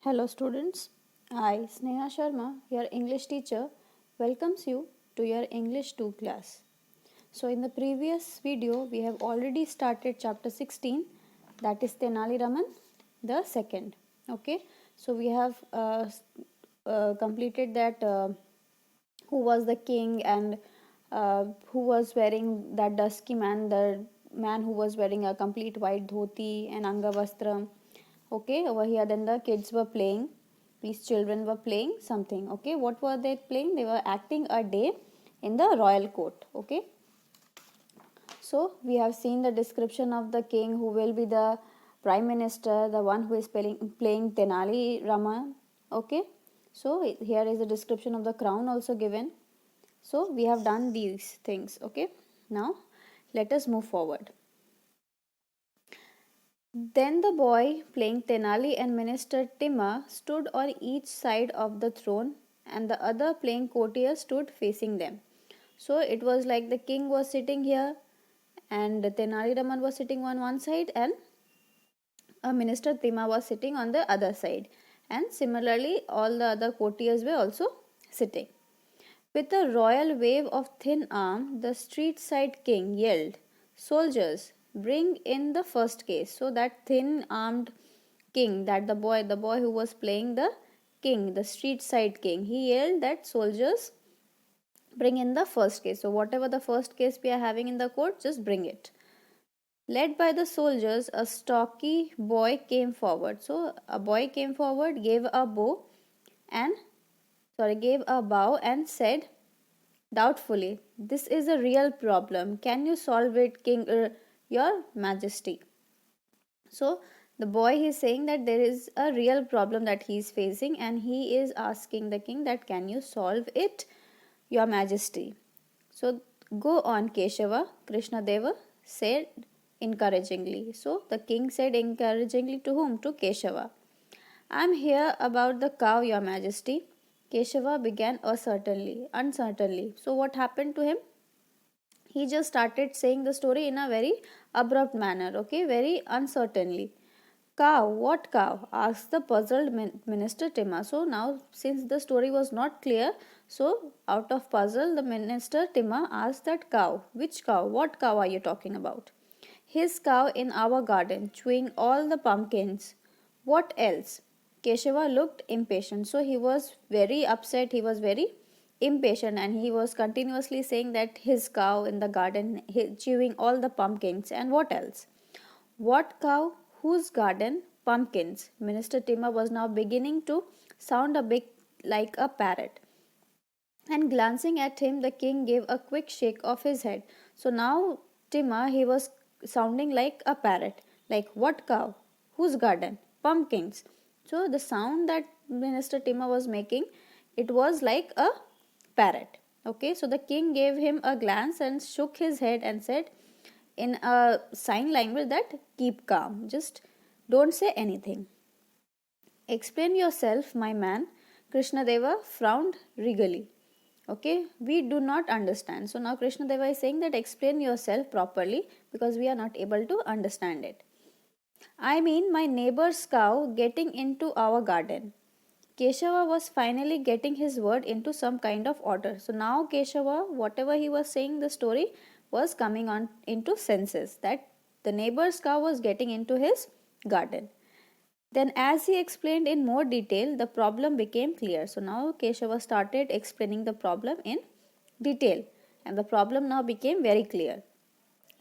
Hello students, I Sneha Sharma, your English teacher, welcomes you to your English 2 class. So in the previous video we have already started chapter 16, that is Tenali Raman the second. Okay, so we have completed that who was the king and who was wearing that dusky man, the man who was wearing a complete white dhoti and angavastram. Okay, over here then the kids were playing, these children were playing something. Okay, what were they playing? They were acting a day in the royal court. Okay, so we have seen the description of the king who will be the prime minister, the one who is playing Tenali Rama. Okay, so here is the description of the crown also given. So we have done these things. Okay, now let us move forward. Then the boy playing Tenali and Minister Timma stood on each side of the throne, and the other playing courtier stood facing them. So it was like the king was sitting here, and Tenali Raman was sitting on one side, and Minister Timma was sitting on the other side. And similarly, all the other courtiers were also sitting. With a royal wave of thin arm, the street side king yelled, "Soldiers, bring in the first case." So that thin armed king, that the boy who was playing the king, the street side king, he yelled that soldiers bring in the first case. So whatever the first case we are having in the court, just bring it. Led by the soldiers, a stocky boy came forward. So a boy came forward, gave a bow and said doubtfully, "This is a real problem. Can you solve it, King, Your Majesty?" So the boy is saying that there is a real problem that he is facing, and he is asking the king that, "Can you solve it, Your Majesty?" So go on, Keshava, Krishna Deva said encouragingly. So the king said encouragingly to whom? To Keshava. "I am here about the cow, Your Majesty." Keshava began uncertainly. So what happened to him? He just started saying the story in a very abrupt manner, okay, very uncertainly. "Cow? What cow?" asked the puzzled Minister Timma. So now, since the story was not clear, so out of puzzle, the Minister Timma asked that cow. "Which cow? What cow are you talking about?" "His cow in our garden, chewing all the pumpkins." "What else?" Keshava looked impatient. So he was very upset, he was very impatient, and he was continuously saying that his cow in the garden chewing all the pumpkins. "And what else?" "What cow? Whose garden? Pumpkins." Minister Timma was now beginning to sound a bit like a parrot. And glancing at him, the king gave a quick shake of his head. So now Timma, he was sounding like a parrot. Like, what cow? Whose garden? Pumpkins. So the sound that Minister Timma was making, it was like a parrot. Okay, so the king gave him a glance and shook his head and said in a sign language that, "Keep calm, just don't say anything." "Explain yourself, my man." Krishnadeva frowned regally. Okay, we do not understand. So now Krishnadeva is saying that explain yourself properly because we are not able to understand it. "I mean my neighbor's cow getting into our garden." Keshava was finally getting his word into some kind of order. So now Keshava, whatever he was saying, the story was coming on into senses, that the neighbor's cow was getting into his garden. Then, as he explained in more detail, the problem became clear. So now Keshava started explaining the problem in detail, and the problem now became very clear.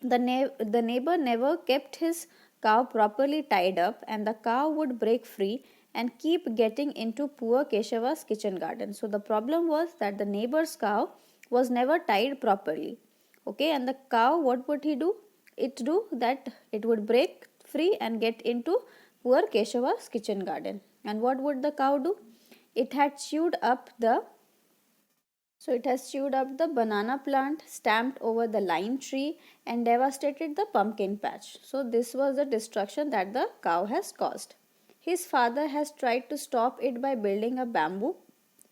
The neighbor never kept his cow properly tied up, and the cow would break free and keep getting into poor Keshava's kitchen garden. So the problem was that the neighbor's cow was never tied properly. Okay, and the cow, what would he do? It would break free and get into poor Keshava's kitchen garden. And what would the cow do? It had chewed up the it has chewed up the banana plant, stamped over the lime tree, and devastated the pumpkin patch. So this was the destruction that the cow has caused. His father has tried to stop it by building a bamboo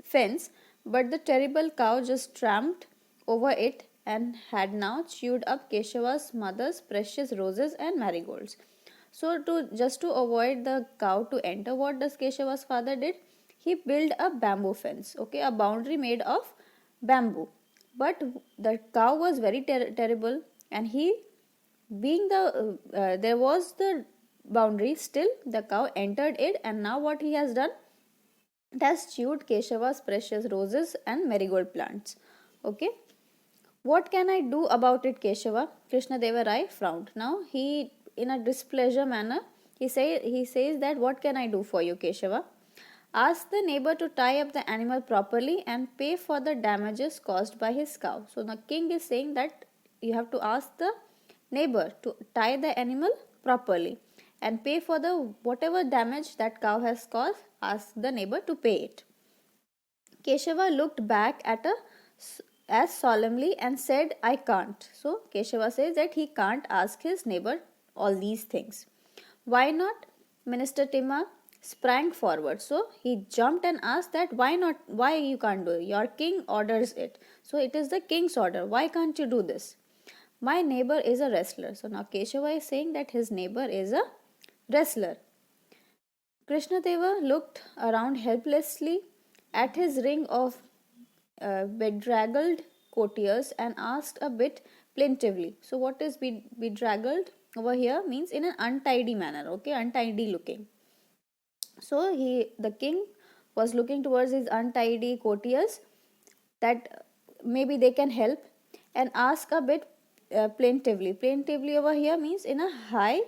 fence, but the terrible cow just tramped over it and had now chewed up Keshava's mother's precious roses and marigolds. So to avoid the cow to enter, what does Keshava's father did? He built a bamboo fence, okay, a boundary made of bamboo. But the cow was very terrible, and he, being there was the boundary, still the cow entered it, and now what he has done? It has chewed Keshava's precious roses and marigold plants. Okay. What can I do about it, Keshava? Krishnadeva Rai frowned. Now he, in a displeasure manner, he says that what can I do for you, Keshava? Ask the neighbor to tie up the animal properly and pay for the damages caused by his cow. So the king is saying that you have to ask the neighbor to tie the animal properly and pay for the whatever damage that cow has caused. Ask the neighbor to pay it. Keshava looked back at as solemnly and said, I can't. So Keshava says that he can't ask his neighbor all these things. Why not? Minister Timma sprang forward. So he jumped and asked that why not? Why you can't do it? Your king orders it. So it is the king's order. Why can't you do this? My neighbor is a wrestler. So now Keshava is saying that his neighbor is a wrestler. Krishnadeva looked around helplessly at his ring of bedraggled courtiers and asked a bit plaintively. So what is bedraggled over here? Means in an untidy manner, okay, untidy looking. So the king was looking towards his untidy courtiers that maybe they can help, and ask a bit plaintively. Plaintively over here means in a high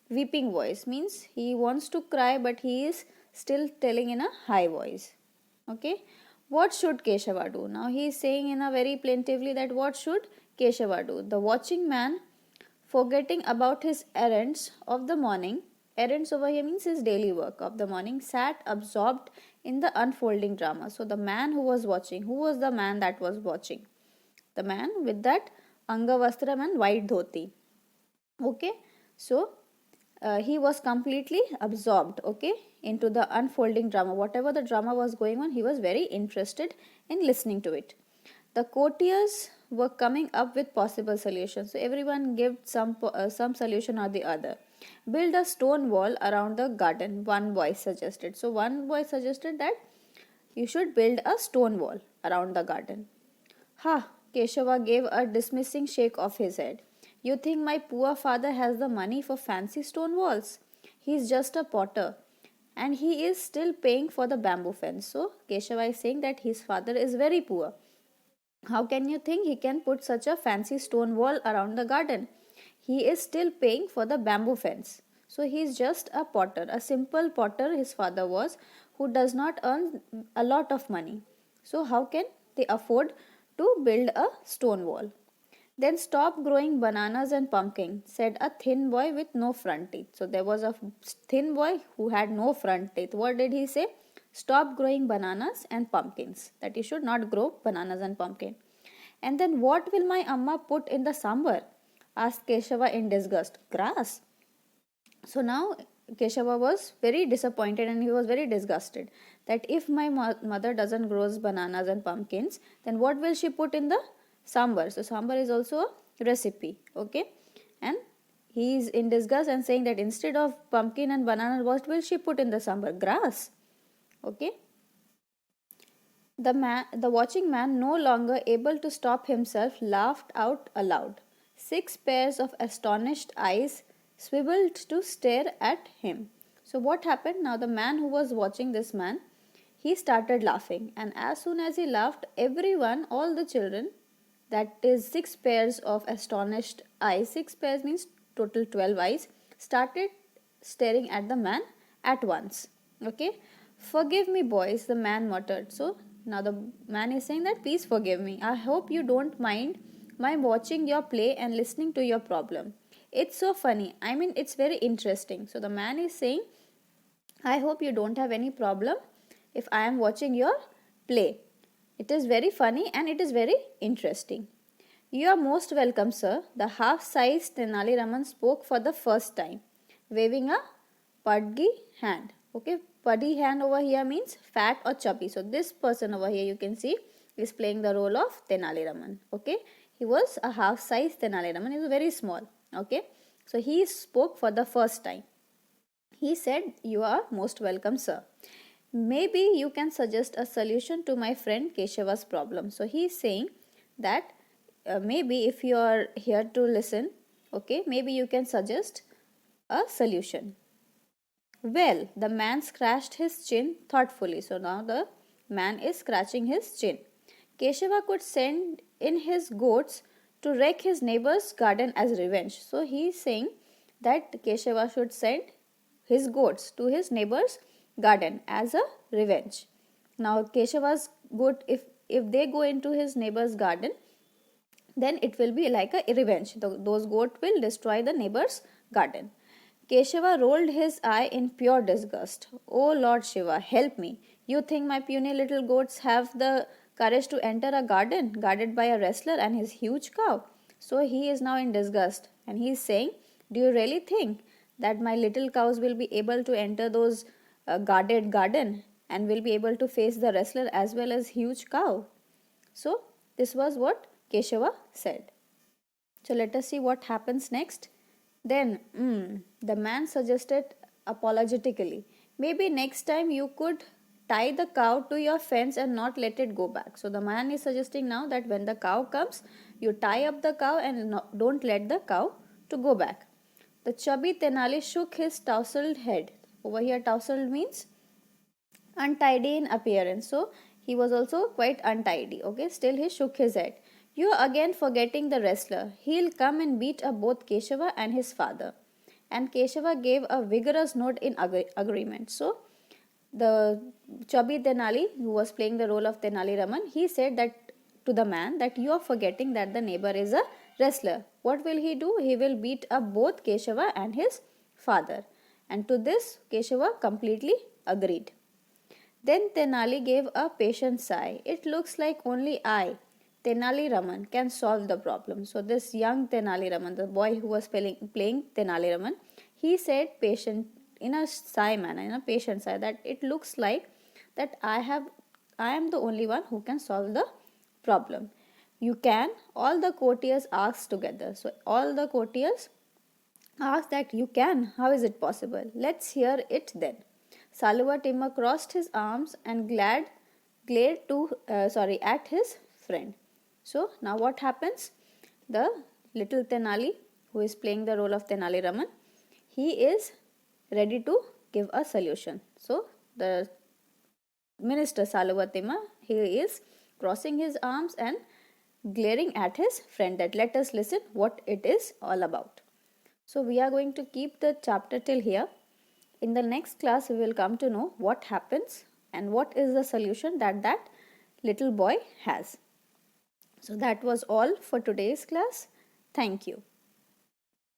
weeping voice, means he wants to cry but he is still telling in a high voice. Okay, what should Keshava do? Now he is saying in a very plaintively that what should Keshava do? The watching man, forgetting about his errands of the morning, errands over here means his daily work of the morning, sat absorbed in the unfolding drama. So the man who was watching, who was the man that was watching? The man with that Angavastram and white dhoti. Okay, so he was completely absorbed, okay, into the unfolding drama. Whatever the drama was going on, he was very interested in listening to it. The courtiers were coming up with possible solutions. So everyone gave some solution or the other. Build a stone wall around the garden, one boy suggested. So one boy suggested that you should build a stone wall around the garden. Ha! Keshava gave a dismissing shake of his head. You think my poor father has the money for fancy stone walls? He is just a potter, and he is still paying for the bamboo fence. So Keshava is saying that his father is very poor. How can you think he can put such a fancy stone wall around the garden? He is still paying for the bamboo fence. So he is just a potter, a simple potter his father was, who does not earn a lot of money. So how can they afford to build a stone wall? Then stop growing bananas and pumpkin, said a thin boy with no front teeth. So there was a thin boy who had no front teeth. What did he say? Stop growing bananas and pumpkins. That you should not grow bananas and pumpkin. And then what will my amma put in the sambar? Asked Keshava in disgust. Grass. So now Keshava was very disappointed and he was very disgusted that if my mother doesn't grow bananas and pumpkins, then what will she put in the sambar? So sambar is also a recipe, okay? And he is in disgust and saying that instead of pumpkin and banana, what will she put in the sambar? Grass, okay? The watching man, no longer able to stop himself, laughed out aloud. 6 pairs of astonished eyes swiveled to stare at him. So what happened? Now the man who was watching this man, he started laughing, and as soon as he laughed, everyone, all the children, that is 6 pairs of astonished eyes, 6 pairs means total 12 eyes, started staring at the man at once. Okay, forgive me boys, the man muttered. So now the man is saying that please forgive me. I hope you don't mind my watching your play and listening to your problem. It's so funny. I mean, it's very interesting. So the man is saying, I hope you don't have any problem if I am watching your play. It is very funny and it is very interesting. You are most welcome, sir. The half-sized Tenali Raman spoke for the first time, waving a pudgy hand. Okay, pudgy hand over here means fat or chubby. So this person over here you can see is playing the role of Tenali Raman. Okay, he was a half-sized Tenali Raman. He was very small. Okay, So he spoke for the first time. He said, "You are most welcome, sir. Maybe you can suggest a solution to my friend Keshava's problem." So he is saying that maybe if you are here to listen, okay, maybe you can suggest a solution. Well, the man scratched his chin thoughtfully. So now the man is scratching his chin. Keshava could send in his goats to wreck his neighbor's garden as revenge. So he is saying that Keshava should send his goats to his neighbor's garden as a revenge. Now Keshava's goat, if they go into his neighbor's garden, then it will be like a revenge. Those goats will destroy the neighbor's garden. Keshava rolled his eye in pure disgust. "Oh Lord Shiva, help me. You think my puny little goats have the courage to enter a garden guarded by a wrestler and his huge cow?" So he is now in disgust and he is saying, "Do you really think that my little cows will be able to enter those guarded garden and will be able to face the wrestler as well as huge cow?" So this was what Keshava said. So let us see what happens next. Then the man suggested apologetically, "Maybe next time you could tie the cow to your fence and not let it go back." So the man is suggesting now that when the cow comes, you tie up the cow and don't let the cow to go back. The chubby Tenali shook his tousled head. Over here, tousled means untidy in appearance. So he was also quite untidy. Okay, still he shook his head. "You are again forgetting the wrestler. He'll come and beat up both Keshava and his father." And Keshava gave a vigorous nod in agreement. So the chubby Tenali, who was playing the role of Tenali Raman, he said that to the man that you are forgetting that the neighbor is a wrestler. What will he do? He will beat up both Keshava and his father. And to this Keshava completely agreed. Then Tenali gave a patient sigh. "It looks like only I, Tenali Raman, can solve the problem." So this young Tenali Raman, the boy who was playing Tenali Raman, he said patient in a sigh manner, in a patient sigh, that it looks like that I am the only one who can solve the problem. "You can," all the courtiers asked together. So all the courtiers asked that, "You can? How is it possible? Let's hear it then." Saluva crossed his arms and glared at his friend. So now what happens? The little Tenali, who is playing the role of Tenali Raman, he is ready to give a solution. So the minister Saluva, he is crossing his arms and glaring at his friend that let us listen what it is all about. So we are going to keep the chapter till here. In the next class, we will come to know what happens and what is the solution that little boy has. So that was all for today's class. Thank you.